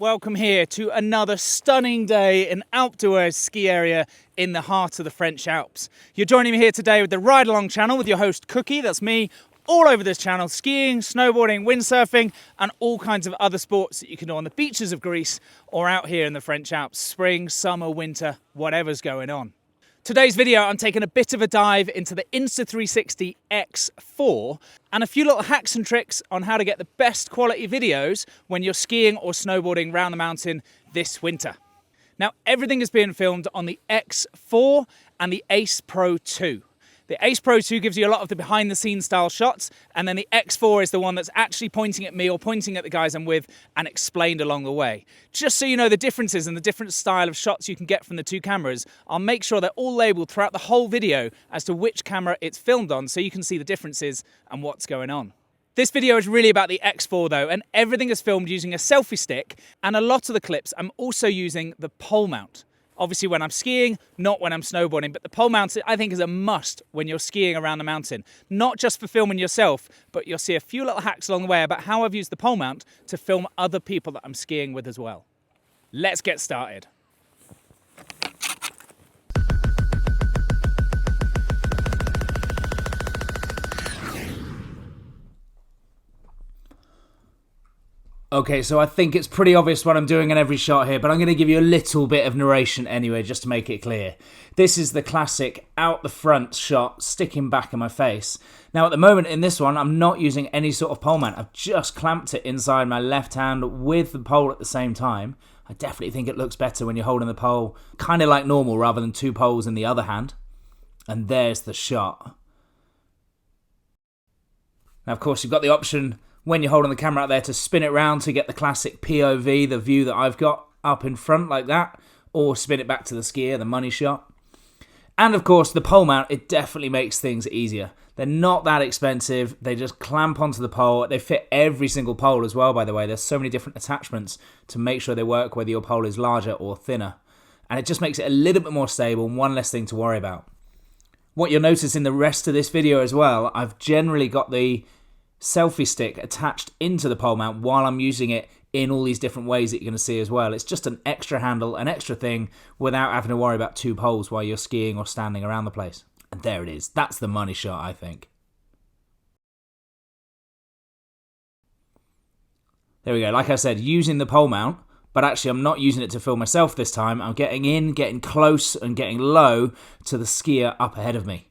Welcome here to another stunning day in Alpe d'Huez ski area in the heart of the French Alps. You're joining me here today with the Ridealong channel with your host Cookie, that's me, all over this channel, skiing, snowboarding, windsurfing and all kinds of other sports that you can do on the beaches of Greece or out here in the French Alps, spring, summer, winter, whatever's going on. Today's video, I'm taking a bit of a dive into the Insta360 X4 and a few little hacks and tricks on how to get the best quality videos when you're skiing or snowboarding around the mountain this winter. Now, everything is being filmed on the X4 and the Ace Pro 2. The Ace Pro 2 gives you a lot of the behind-the-scenes style shots, and then the X4 is the one that's actually pointing at me or pointing at the guys I'm with and explained along the way. Just so you know the differences and the different style of shots you can get from the two cameras, I'll make sure they're all labelled throughout the whole video as to which camera it's filmed on so you can see the differences and what's going on. This video is really about the X4 though, and everything is filmed using a selfie stick, and a lot of the clips I'm also using the pole mount. Obviously when I'm skiing, not when I'm snowboarding, but the pole mount I think is a must when you're skiing around the mountain. Not just for filming yourself, but you'll see a few little hacks along the way about how I've used the pole mount to film other people that I'm skiing with as well. Let's get started. Okay, so I think it's pretty obvious what I'm doing in every shot here, but I'm going to give you a little bit of narration anyway, just to make it clear. This is the classic out the front shot, sticking back in my face. Now, at the moment in this one, I'm not using any sort of pole mount. I've just clamped it inside my left hand with the pole at the same time. I definitely think it looks better when you're holding the pole kind of like normal rather than two poles in the other hand. And there's the shot. Now, of course, you've got the option when you're holding the camera out there to spin it round to get the classic POV, the view that I've got up in front like that, or spin it back to the skier, the money shot. And of course, the pole mount, it definitely makes things easier. They're not that expensive. They just clamp onto the pole. They fit every single pole as well, by the way. There's so many different attachments to make sure they work whether your pole is larger or thinner. And it just makes it a little bit more stable and one less thing to worry about. What you'll notice in the rest of this video as well, I've generally got the selfie stick attached into the pole mount while I'm using it in all these different ways that you're going to see as well. It's just an extra handle, an extra thing without having to worry about two poles while you're skiing or standing around the place. And there it is. That's the money shot, I think. There we go. Like I said, using the pole mount, but actually I'm not using it to film myself this time. I'm getting in, getting close and getting low to the skier up ahead of me.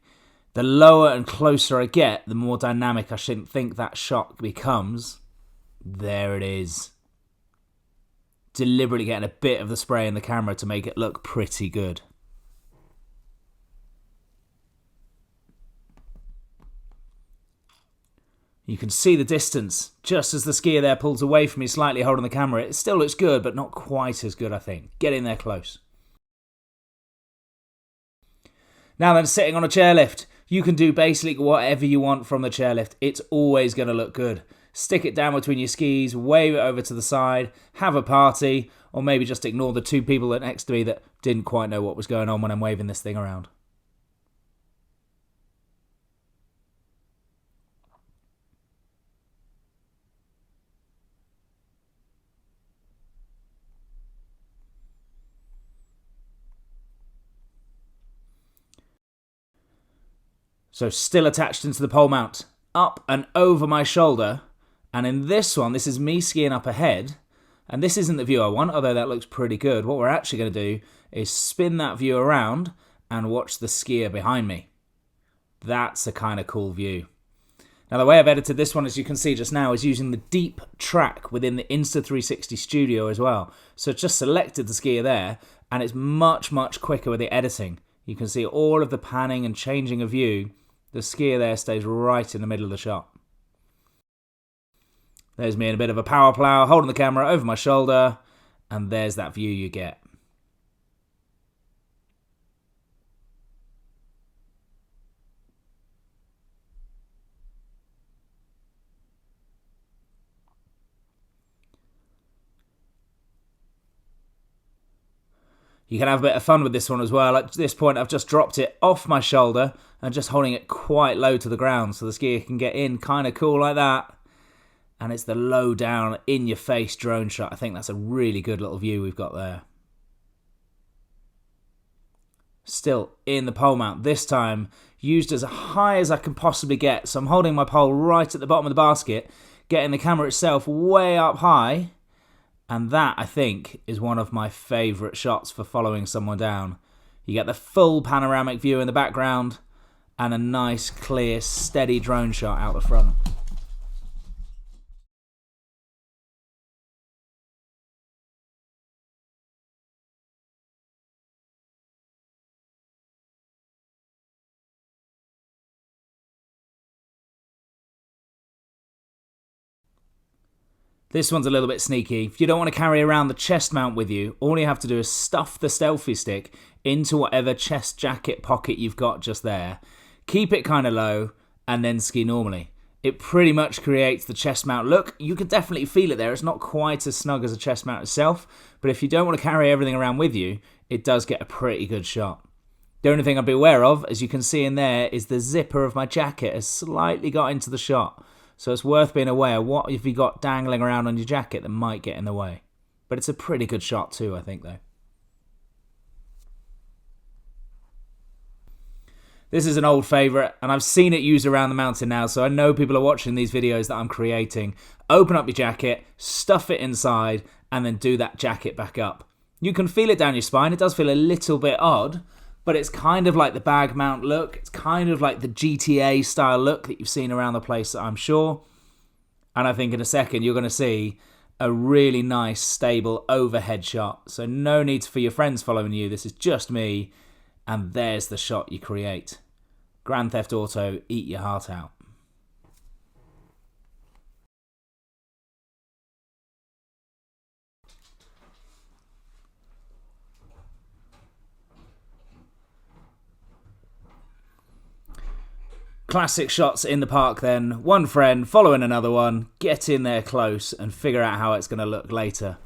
The lower and closer I get, the more dynamic I should think that shot becomes. There it is. Deliberately getting a bit of the spray in the camera to make it look pretty good. You can see the distance. Just as the skier there pulls away from me slightly holding the camera, it still looks good, but not quite as good, I think. Get in there close. Now then, sitting on a chairlift. You can do basically whatever you want from the chairlift. It's always going to look good. Stick it down between your skis, wave it over to the side, have a party, or maybe just ignore the two people next to me that didn't quite know what was going on when I'm waving this thing around. So still attached into the pole mount, up and over my shoulder. And in this one, this is me skiing up ahead. And this isn't the view I want, although that looks pretty good. What we're actually going to do is spin that view around and watch the skier behind me. That's a kind of cool view. Now the way I've edited this one, as you can see just now, is using the deep track within the Insta360 Studio as well. So it's just selected the skier there, and it's much, much quicker with the editing. You can see all of the panning and changing of view. The skier there stays right in the middle of the shot. There's me in a bit of a power plow, holding the camera over my shoulder, and there's that view you get. You can have a bit of fun with this one as well. At this point, I've just dropped it off my shoulder and just holding it quite low to the ground so the skier can get in kind of cool like that. And it's the low down, in your face drone shot. I think that's a really good little view we've got there. Still in the pole mount, this time used as high as I can possibly get. So I'm holding my pole right at the bottom of the basket, getting the camera itself way up high. And that, I think, is one of my favourite shots for following someone down. You get the full panoramic view in the background and a nice, clear, steady drone shot out the front. This one's a little bit sneaky. If you don't want to carry around the chest mount with you, all you have to do is stuff the selfie stick into whatever chest jacket pocket you've got just there. Keep it kind of low and then ski normally. It pretty much creates the chest mount look. You can definitely feel it there. It's not quite as snug as a chest mount itself, but if you don't want to carry everything around with you, it does get a pretty good shot. The only thing I'd be aware of, as you can see in there, is the zipper of my jacket has slightly got into the shot. So it's worth being aware, what have you got dangling around on your jacket that might get in the way. But it's a pretty good shot too, I think, though. This is an old favourite, and I've seen it used around the mountain now, so I know people are watching these videos that I'm creating. Open up your jacket, stuff it inside, and then do that jacket back up. You can feel it down your spine. It does feel a little bit odd, but it's kind of like the bag mount look. It's kind of like the GTA style look that you've seen around the place, I'm sure. And I think in a second you're going to see a really nice, stable overhead shot. So no need for your friends following you. This is just me. And there's the shot you create. Grand Theft Auto, eat your heart out. Classic shots in the park then. One friend following another one. Get in there close and figure out how it's going to look later.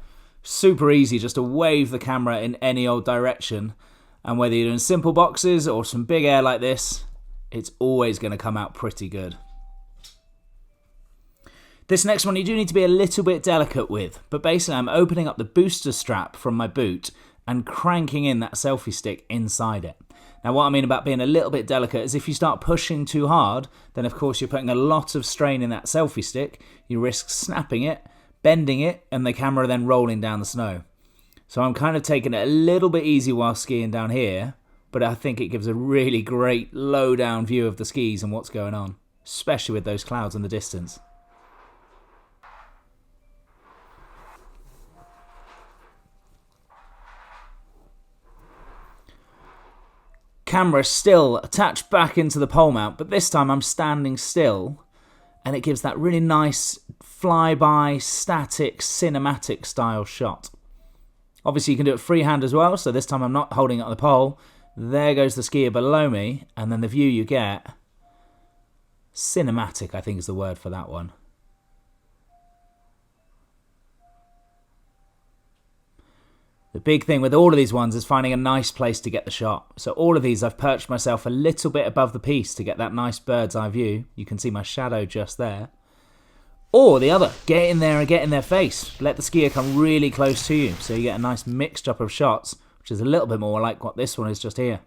Super easy just to wave the camera in any old direction. And whether you're doing simple boxes or some big air like this, it's always going to come out pretty good. This next one you do need to be a little bit delicate with. But basically I'm opening up the booster strap from my boot and cranking in that selfie stick inside it. Now what I mean about being a little bit delicate is if you start pushing too hard, then of course you're putting a lot of strain in that selfie stick. You risk snapping it, bending it, and the camera then rolling down the snow. So I'm kind of taking it a little bit easy while skiing down here, but I think it gives a really great low down view of the skis and what's going on, especially with those clouds in the distance. Camera still attached back into the pole mount, but this time I'm standing still and it gives that really nice flyby, static, cinematic style shot. Obviously you can do it freehand as well, so this time I'm not holding it on the pole. There goes the skier below me, and then the view you get, cinematic I think is the word for that one. The big thing with all of these ones is finding a nice place to get the shot. So all of these I've perched myself a little bit above the piece to get that nice bird's eye view. You can see my shadow just there. Or the other, get in there and get in their face. Let the skier come really close to you so you get a nice mixed up of shots, which is a little bit more like what this one is just here.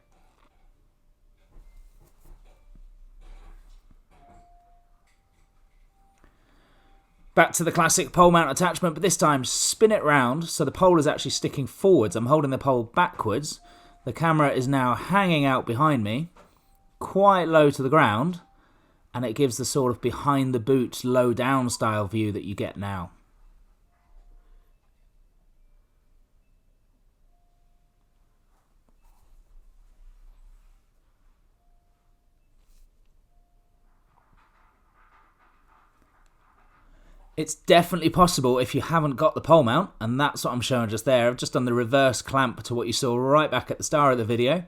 Back to the classic pole mount attachment, but this time spin it round so the pole is actually sticking forwards. I'm holding the pole backwards. The camera is now hanging out behind me, quite low to the ground, and it gives the sort of behind the boot, low down style view that you get now. It's definitely possible if you haven't got the pole mount, and that's what I'm showing just there. I've just done the reverse clamp to what you saw right back at the start of the video.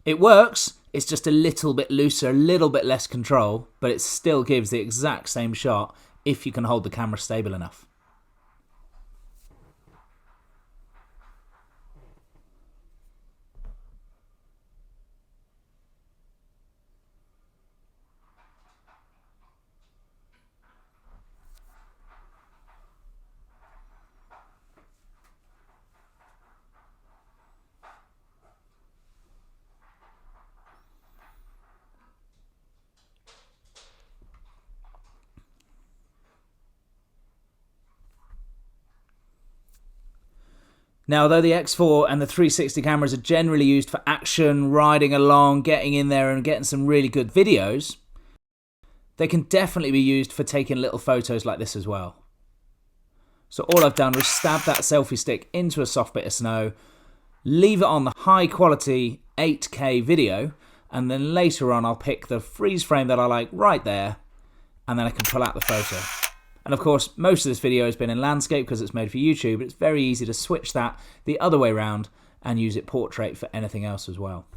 It works, it's just a little bit looser, a little bit less control, but it still gives the exact same shot if you can hold the camera stable enough. Now, although the X4 and the 360 cameras are generally used for action, riding along, getting in there and getting some really good videos, they can definitely be used for taking little photos like this as well. So all I've done was stab that selfie stick into a soft bit of snow, leave it on the high quality 8K video, and then later on I'll pick the freeze frame that I like right there, and then I can pull out the photo. And of course, most of this video has been in landscape because it's made for YouTube, but it's very easy to switch that the other way around and use it portrait for anything else as well.